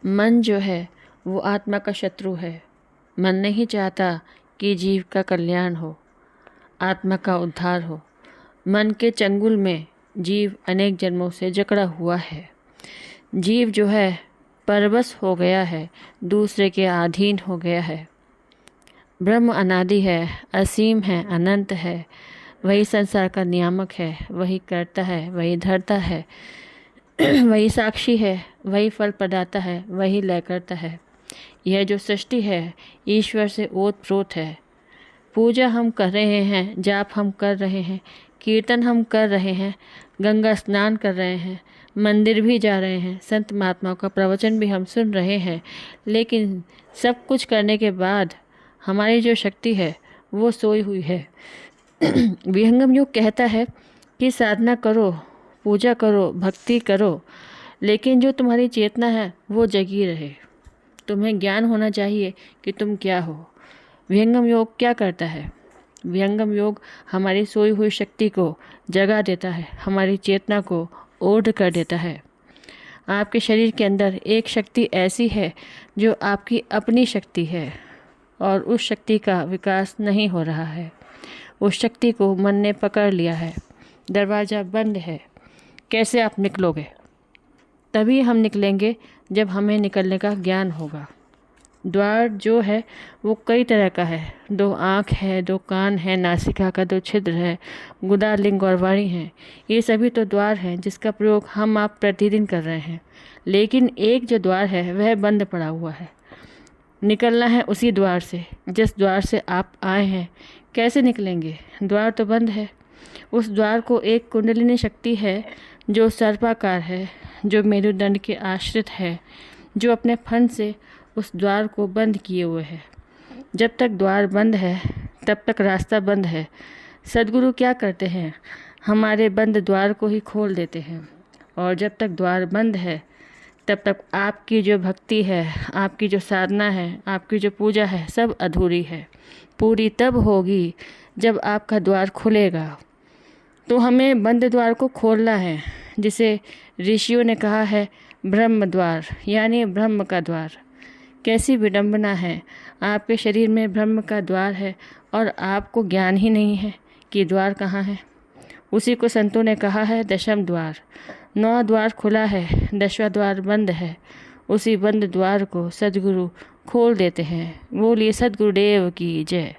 मन जो है वो आत्मा का शत्रु है। मन नहीं चाहता कि जीव का कल्याण हो, आत्मा का उद्धार हो। मन के चंगुल में जीव अनेक जन्मों से जकड़ा हुआ है। जीव जो है परवश हो गया है, दूसरे के अधीन हो गया है। ब्रह्म अनादि है, असीम है, अनंत है। वही संसार का नियामक है, वही करता है, वही धरता है, वही साक्षी है, वही फल प्रदाता है, वही लय करता है। यह जो सृष्टि है ईश्वर से ओतप्रोत है। पूजा हम कर रहे हैं, जाप हम कर रहे हैं, कीर्तन हम कर रहे हैं, गंगा स्नान कर रहे हैं, मंदिर भी जा रहे हैं, संत महात्माओं का प्रवचन भी हम सुन रहे हैं, लेकिन सब कुछ करने के बाद हमारी जो शक्ति है वो सोई हुई है। विहंगम योग कहता है कि साधना करो, पूजा करो, भक्ति करो, लेकिन जो तुम्हारी चेतना है वो जगी रहे। तुम्हें ज्ञान होना चाहिए कि तुम क्या हो। विहंगम योग क्या करता है? विहंगम योग हमारी सोई हुई शक्ति को जगा देता है, हमारी चेतना को ओढ़ कर देता है। आपके शरीर के अंदर एक शक्ति ऐसी है जो आपकी अपनी शक्ति है और उस शक्ति का विकास नहीं हो रहा है। उस शक्ति को मन ने पकड़ लिया है, दरवाज़ा बंद है। कैसे आप निकलोगे? तभी हम निकलेंगे जब हमें निकलने का ज्ञान होगा। द्वार जो है वो कई तरह का है। 2 आँख है, 2 कान है, नासिका का 2 छिद्र है, गुदा, लिंग और वाणी है। ये सभी तो द्वार हैं जिसका प्रयोग हम आप प्रतिदिन कर रहे हैं। लेकिन एक जो द्वार है वह बंद पड़ा हुआ है। निकलना है उसी द्वार से जिस द्वार से आप आए हैं। कैसे निकलेंगे? द्वार तो बंद है। उस द्वार को एक कुंडलिनी शक्ति है जो सर्पाकार है, जो मेरुदंड के आश्रित है, जो अपने फन से उस द्वार को बंद किए हुए है। जब तक द्वार बंद है तब तक रास्ता बंद है। सद्गुरु क्या करते हैं? हमारे बंद द्वार को ही खोल देते हैं। और जब तक द्वार बंद है तब तक आपकी जो भक्ति है, आपकी जो साधना है, आपकी जो पूजा है, सब अधूरी है। पूरी तब होगी जब आपका द्वार खुलेगा। तो हमें बंद द्वार को खोलना है, जिसे ऋषियों ने कहा है ब्रह्म द्वार, यानी ब्रह्म का द्वार। कैसी विडंबना है, आपके शरीर में ब्रह्म का द्वार है और आपको ज्ञान ही नहीं है कि द्वार कहाँ है। उसी को संतों ने कहा है दशम द्वार। 9 द्वार खुला है, 10वां द्वार बंद है। उसी बंद द्वार को सद्गुरु खोल देते हैं। बोलिए सद्गुरुदेव की जय।